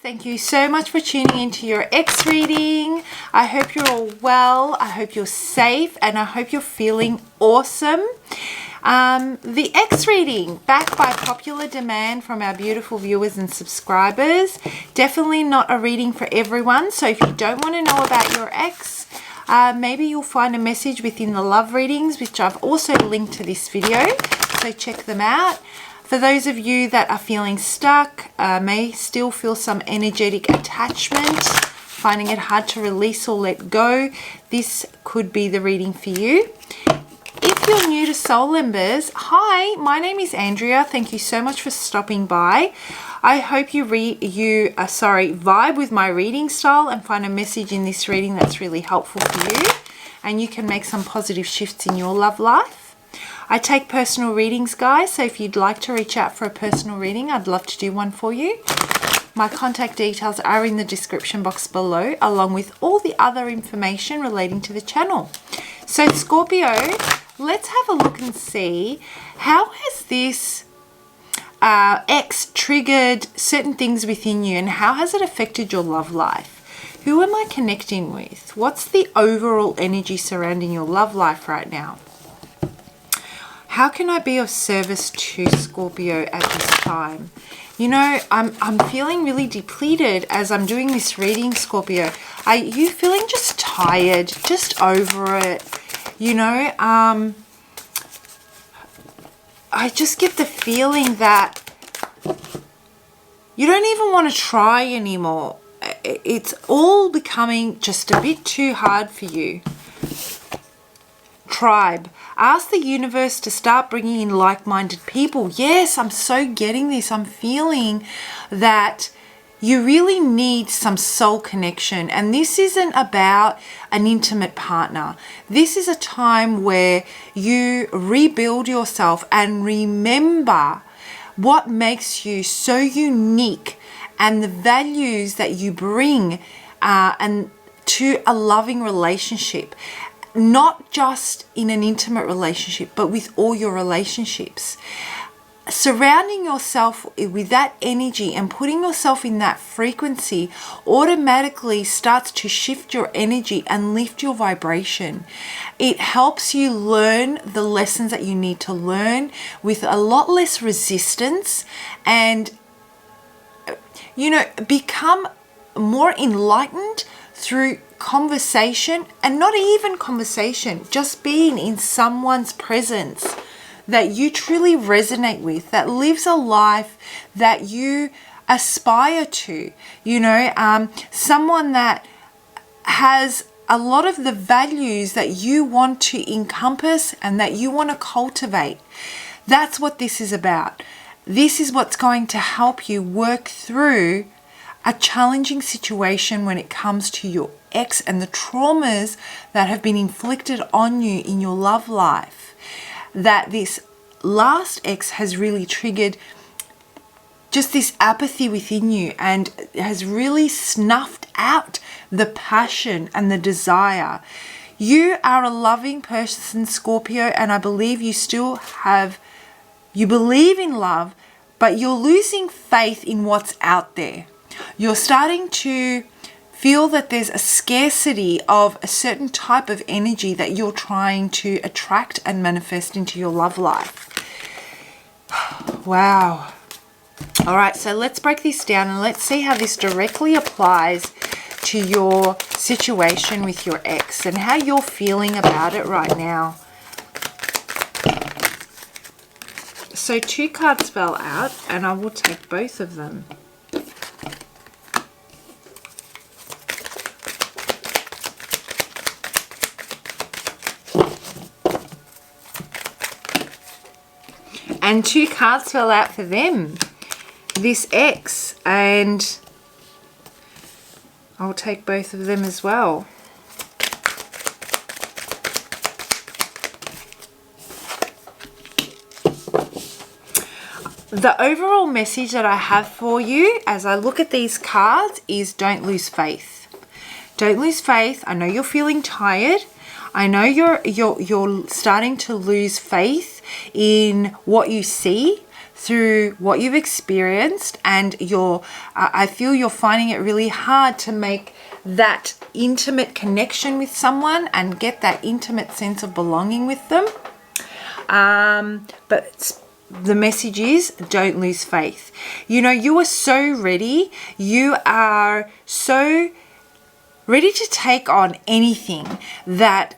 Thank you so much for tuning into your X reading. I hope you're all well. I hope you're safe and I hope you're feeling awesome. The X reading, backed by popular demand from our beautiful viewers and subscribers. Definitely not a reading for everyone. So if you don't want to know about your X, maybe you'll find a message within the love readings, which I've also linked to this video. So check them out. For those of you that are feeling stuck, may still feel some energetic attachment, finding it hard to release or let go, this could be the reading for you. If you're new to Soul Embers, hi, my name is Andrea. Thank you so much for stopping by. I hope you vibe with my reading style and find a message in this reading that's really helpful for you, and you can make some positive shifts in your love life. I take personal readings, guys, so if you'd like to reach out for a personal reading, I'd love to do one for you. My contact details are in the description box below, along with all the other information relating to the channel. So Scorpio, let's have a look and see, how has this X triggered certain things within you, and how has it affected your love life? Who am I connecting with? What's the overall energy surrounding your love life right now? How can I be of service to Scorpio at this time? You know, I'm feeling really depleted as I'm doing this reading, Scorpio. Are you feeling just tired, just over it? You know, I just get the feeling that you don't even want to try anymore. It's all becoming just a bit too hard for you. Tribe. Ask the universe to start bringing in like-minded people. Yes, I'm so getting this. I'm feeling that you really need some soul connection. And this isn't about an intimate partner. This is a time where you rebuild yourself and remember what makes you so unique and the values that you bring and to a loving relationship. Not just in an intimate relationship, but with all your relationships. Surrounding yourself with that energy and putting yourself in that frequency automatically starts to shift your energy and lift your vibration. It helps you learn the lessons that you need to learn with a lot less resistance, and, you know, become more enlightened through conversation, and not even conversation, just being in someone's presence that you truly resonate with, that lives a life that you aspire to, you know, someone that has a lot of the values that you want to encompass and that you want to cultivate. That's what this is about. This is what's going to help you work through a challenging situation when it comes to your ex and the traumas that have been inflicted on you in your love life. That this last ex has really triggered just this apathy within you and has really snuffed out the passion and the desire. You are a loving person, Scorpio, and I believe you you believe in love, but you're losing faith in what's out there. You're starting to feel that there's a scarcity of a certain type of energy that you're trying to attract and manifest into your love life. Wow. All right, so let's break this down and let's see how this directly applies to your situation with your ex and how you're feeling about it right now. So 2 cards fell out and I will take both of them. And 2 cards fell out for them, this ex, and I'll take both of them as well. The overall message that I have for you as I look at these cards is don't lose faith. Don't lose faith. I know you're feeling tired. I know you're starting to lose faith in what you see. through what you've experienced, and I feel you're finding it really hard to make that intimate connection with someone and get that intimate sense of belonging with them. But the message is, don't lose faith. You know, you are so ready. You are so ready to take on anything that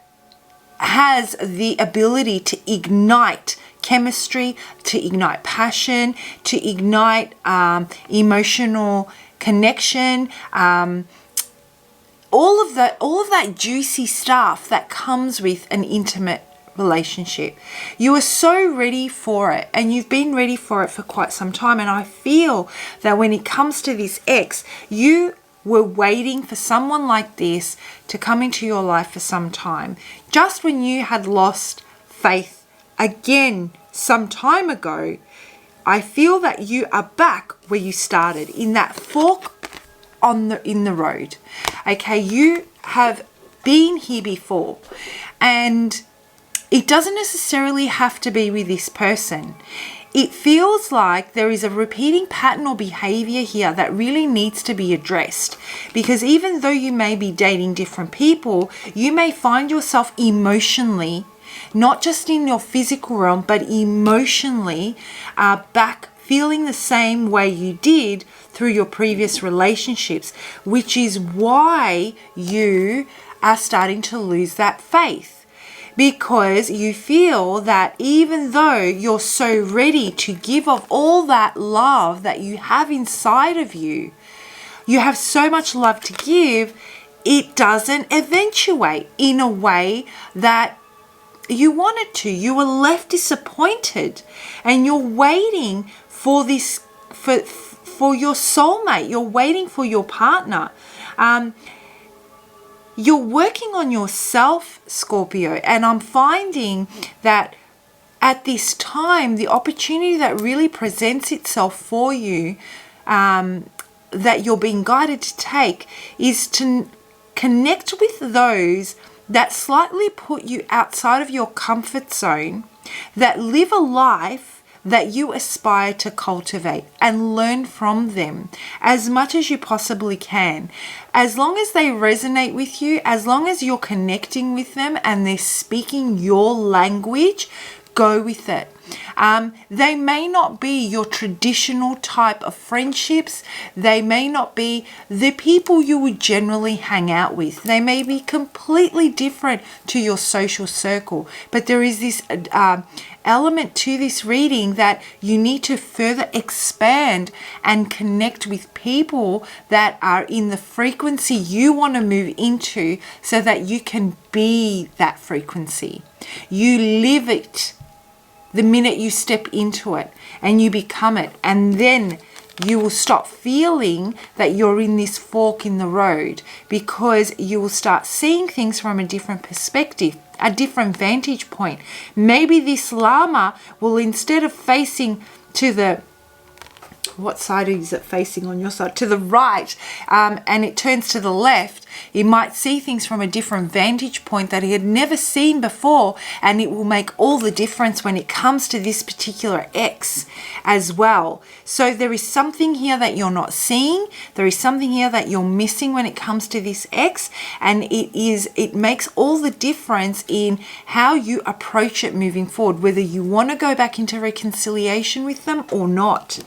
has the ability to ignite chemistry, to ignite passion, to ignite emotional connection, all of that juicy stuff that comes with an intimate relationship. You are so ready for it, and you've been ready for it for quite some time. And I feel that when it comes to this ex, you were waiting for someone like this to come into your life for some time. Just when you had lost faith again some time ago, I feel that you are back where you started, in that fork in the road. Okay, you have been here before, and it doesn't necessarily have to be with this person. It feels like there is a repeating pattern or behavior here that really needs to be addressed, because even though you may be dating different people, you may find yourself emotionally, not just in your physical realm, but emotionally back feeling the same way you did through your previous relationships, which is why you are starting to lose that faith. Because you feel that even though you're so ready to give of all that love that you have inside of you, you have so much love to give, it doesn't eventuate in a way that you wanted to. You were left disappointed, and you're waiting for this, for your soulmate. You're waiting for your partner. You're working on yourself, Scorpio, and I'm finding that at this time, the opportunity that really presents itself for you, that you're being guided to take, is to connect with those that slightly put you outside of your comfort zone, that live a life that you aspire to cultivate, and learn from them as much as you possibly can. As long as they resonate with you, as long as you're connecting with them and they're speaking your language, go with it. They may not be your traditional type of friendships. They may not be the people you would generally hang out with. They may be completely different to your social circle. But there is this element to this reading that you need to further expand and connect with people that are in the frequency you want to move into, so that you can be that frequency. You live it the minute you step into it and you become it, and then you will stop feeling that you're in this fork in the road, because you will start seeing things from a different perspective, a different vantage point. Maybe this llama will, instead of facing to the, what side is it facing on your side? To the right, and it turns to the left, it might see things from a different vantage point that he had never seen before, and it will make all the difference when it comes to this particular ex as well. So there is something here that you're not seeing. There is something here that you're missing when it comes to this ex, and it makes all the difference in how you approach it moving forward, whether you want to go back into reconciliation with them or not.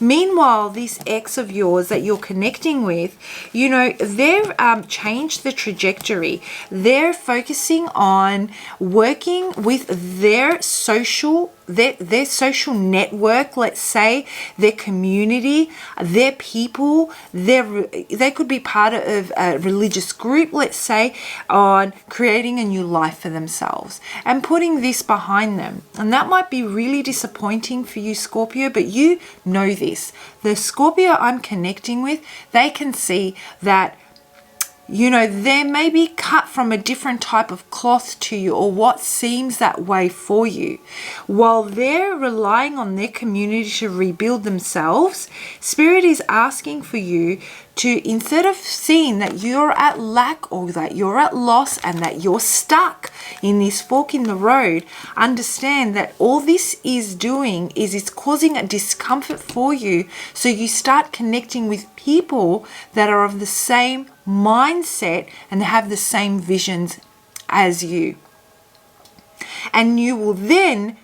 Meanwhile, this ex of yours that you're connecting with, you know, they've changed the trajectory. They're focusing on working with their social network, let's say, their community, their people. They could be part of a religious group, let's say, on creating a new life for themselves and putting this behind them. And that might be really disappointing for you, Scorpio, but you know this. The Scorpio I'm connecting with, they can see that you know, they may be cut from a different type of cloth to you, or what seems that way for you. While they're relying on their community to rebuild themselves, Spirit is asking for you to, instead of seeing that you're at lack or that you're at loss and that you're stuck in this fork in the road, understand that all this is doing is it's causing a discomfort for you. So you start connecting with people that are of the same mindset and have the same visions as you. And you will then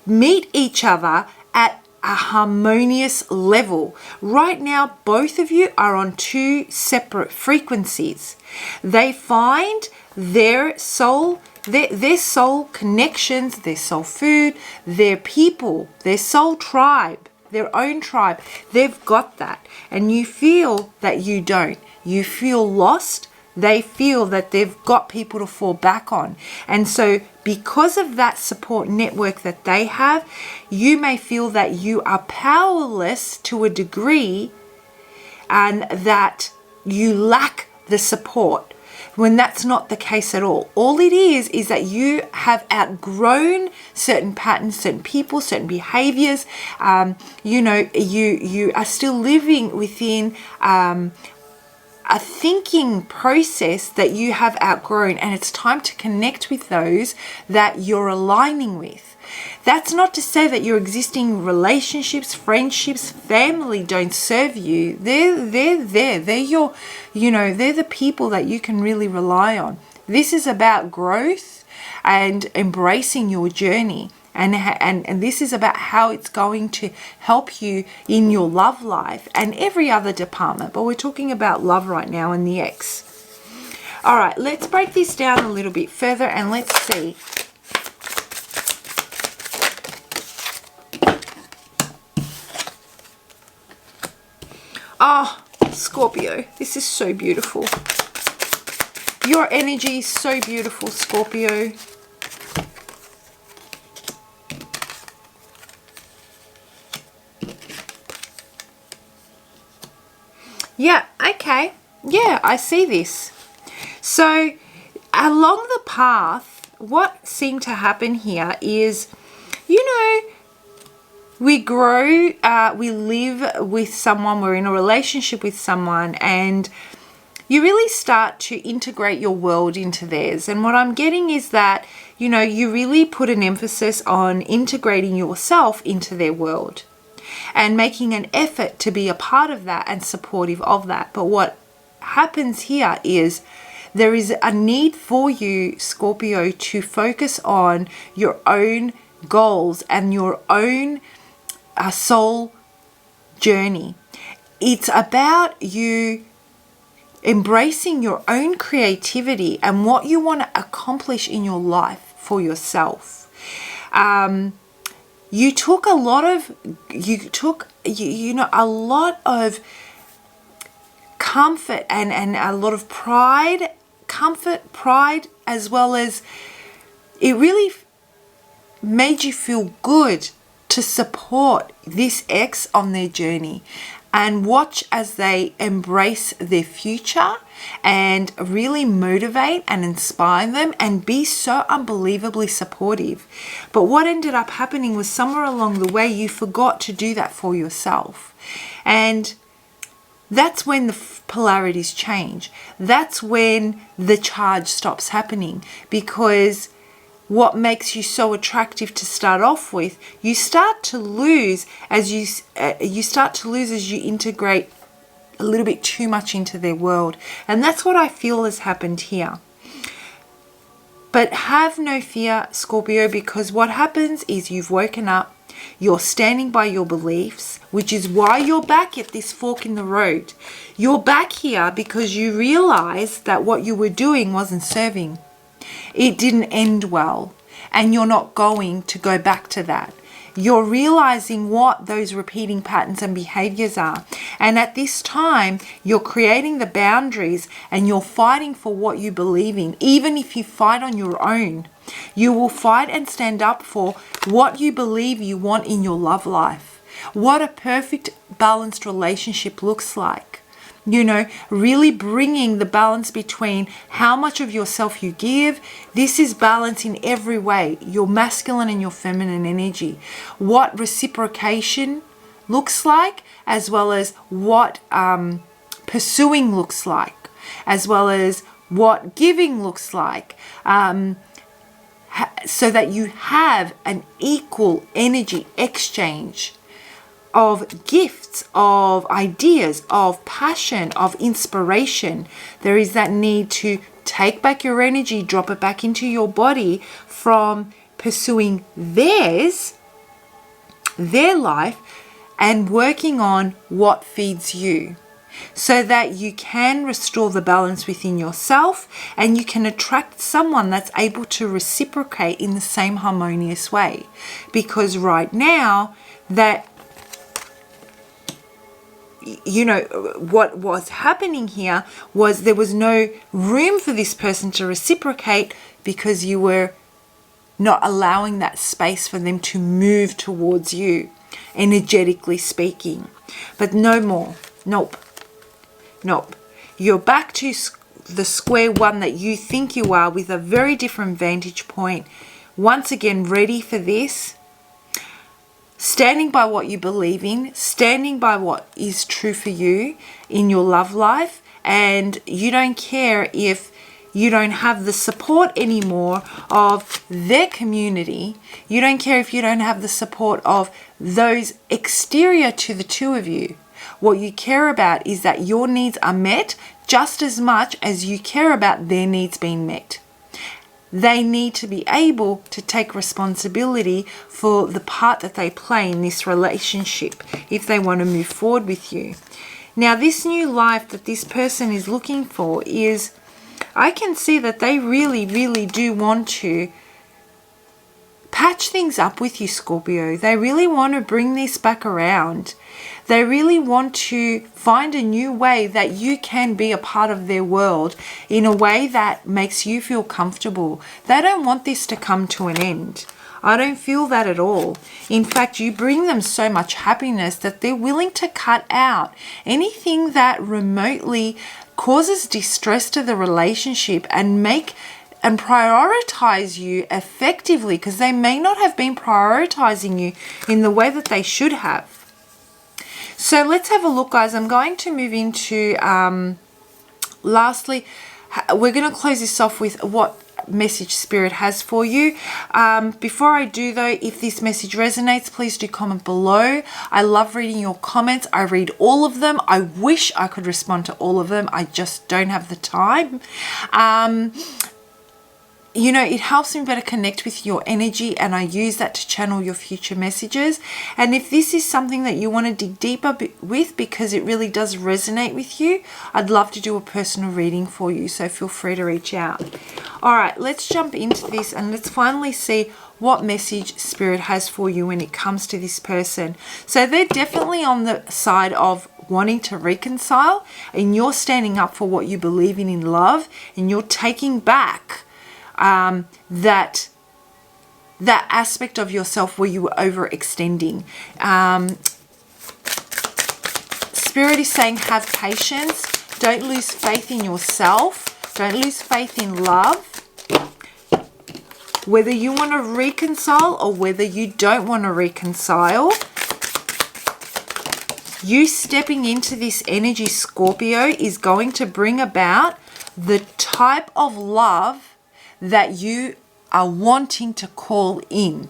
meet each other at a harmonious level. Right now, both of you are on two separate frequencies. They find their soul, their soul connections, their soul food, their people, their soul tribe, their own tribe. They've got that. And you feel that you don't. You feel lost. They feel that they've got people to fall back on. And so because of that support network that they have, you may feel that you are powerless to a degree and that you lack the support, when that's not the case at all. All it is that you have outgrown certain patterns, certain people, certain behaviors. You know, you are still living within a thinking process that you have outgrown, and it's time to connect with those that you're aligning with. That's not to say that your existing relationships, friendships, family don't serve you. They're your, you know, they're the people that you can really rely on. This is about growth and embracing your journey. And this is about how it's going to help you in your love life and every other department. But we're talking about love right now and the ex. All right, let's break this down a little bit further and let's see. Oh, Scorpio, this is so beautiful. Your energy is so beautiful, Scorpio. Yeah, okay. Yeah, I see this. So along the path, what seemed to happen here is, you know, we grow, we live with someone, we're in a relationship with someone, and you really start to integrate your world into theirs. And what I'm getting is that, you know, you really put an emphasis on integrating yourself into their world and making an effort to be a part of that and supportive of that. But what happens here is there is a need for you, Scorpio, to focus on your own goals and your own soul journey. It's about you embracing your own creativity and what you want to accomplish in your life for yourself. You took a lot of, a lot of comfort and a lot of pride, as well as it really made you feel good to support this ex on their journey and watch as they embrace their future and really motivate and inspire them and be so unbelievably supportive. But what ended up happening was somewhere along the way you forgot to do that for yourself. And that's when the polarities change. That's when the charge stops happening, because what makes you so attractive to start off with, you start to lose as you integrate a little bit too much into their world. And that's what I feel has happened here. But have no fear, Scorpio, because what happens is you've woken up, you're standing by your beliefs, which is why you're back at this fork in the road. You're back here because you realize that what you were doing wasn't serving. It didn't end well, and you're not going to go back to that. You're realizing what those repeating patterns and behaviors are. And at this time, you're creating the boundaries and you're fighting for what you believe in. Even if you fight on your own, you will fight and stand up for what you believe you want in your love life. What a perfect balanced relationship looks like. You know, really bringing the balance between how much of yourself you give. This is balance in every way, your masculine and your feminine energy. What reciprocation looks like, as well as what pursuing looks like, as well as what giving looks like, so that you have an equal energy exchange of gifts, of ideas, of passion, of inspiration. There is that need to take back your energy, drop it back into your body from pursuing their life, and working on what feeds you, so that you can restore the balance within yourself and you can attract someone that's able to reciprocate in the same harmonious way. Because right now, that, you know, what was happening here was there was no room for this person to reciprocate because you were not allowing that space for them to move towards you, energetically speaking. But no more. Nope. You're back to the square one that you think you are, with a very different vantage point. Once again, ready for this. Standing by what you believe in, standing by what is true for you in your love life, and you don't care if you don't have the support anymore of their community. You don't care if you don't have the support of those exterior to the two of you. What you care about is that your needs are met just as much as you care about their needs being met. They need to be able to take responsibility for the part that they play in this relationship if they want to move forward with you. Now, this new life that this person is looking for is, I can see that they really, really do want to patch things up with you, Scorpio. They really want to bring this back around. They really want to find a new way that you can be a part of their world in a way that makes you feel comfortable. They don't want this to come to an end. I don't feel that at all. In fact, you bring them so much happiness that they're willing to cut out anything that remotely causes distress to the relationship and prioritize you effectively, because they may not have been prioritizing you in the way that they should have. So let's have a look, guys. I'm going to move into, lastly, we're going to close this off with what message Spirit has for you. Before I do, though, if this message resonates, please do comment below. I love reading your comments. I read all of them. I wish I could respond to all of them. I just don't have the time. You know, it helps me better connect with your energy, and I use that to channel your future messages. And if this is something that you want to dig deeper with, because it really does resonate with you, I'd love to do a personal reading for you. So feel free to reach out. All right, let's jump into this and let's finally see what message Spirit has for you when it comes to this person. So they're definitely on the side of wanting to reconcile, and you're standing up for what you believe in love, and you're taking back that aspect of yourself where you were overextending. Spirit is saying, have patience. Don't lose faith in yourself. Don't lose faith in love. Whether you want to reconcile or whether you don't want to reconcile, you stepping into this energy, Scorpio, is going to bring about the type of love that you are wanting to call in.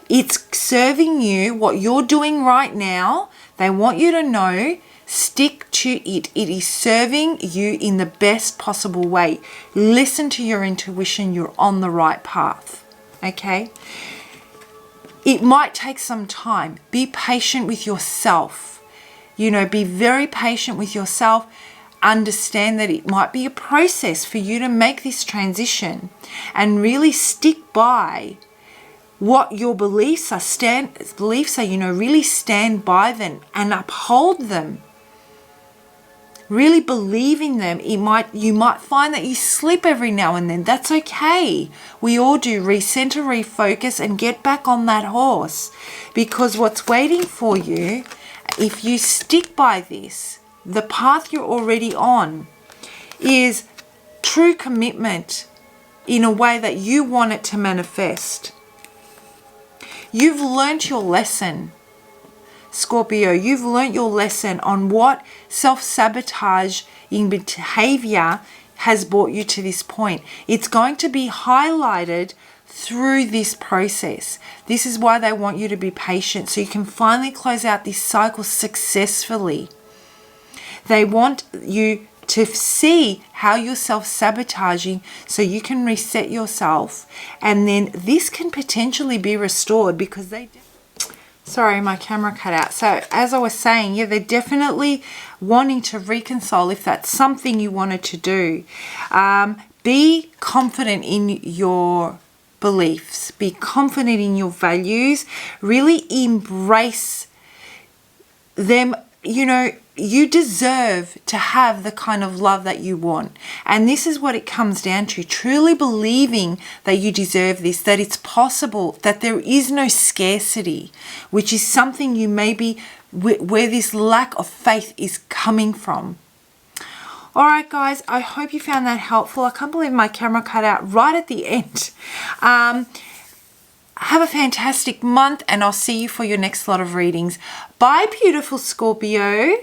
It's serving you what you're doing right now. They want you to know, stick to it. It is serving you in the best possible way. Listen to your intuition. You're on the right path. Okay? It might take some time. Be patient with yourself. You know, be very patient with yourself. Understand that it might be a process for you to make this transition, and really stick by what your beliefs are. You know, really stand by them and uphold them. Really believe in them. You might find that you slip every now and then. That's okay. We all do. Recenter, refocus, and get back on that horse, because what's waiting for you, if you stick by this, the path you're already on is true commitment in a way that you want it to manifest. You've learnt your lesson, Scorpio. You've learnt your lesson on what self-sabotage in behavior has brought you to this point. It's going to be highlighted through this process. This is why they want you to be patient, so you can finally close out this cycle successfully. They want you to see how you're self-sabotaging so you can reset yourself, and then this can potentially be restored because they... Sorry, my camera cut out. So as I was saying, yeah, they're definitely wanting to reconcile if that's something you wanted to do. Be confident in your beliefs. Be confident in your values. Really embrace them. You know, you deserve to have the kind of love that you want. And this is what it comes down to. Truly believing that you deserve this, that it's possible, that there is no scarcity, which is something you maybe, where this lack of faith is coming from. All right, guys, I hope you found that helpful. I can't believe my camera cut out right at the end. Have a fantastic month, and I'll see you for your next lot of readings. Bye, beautiful Scorpio.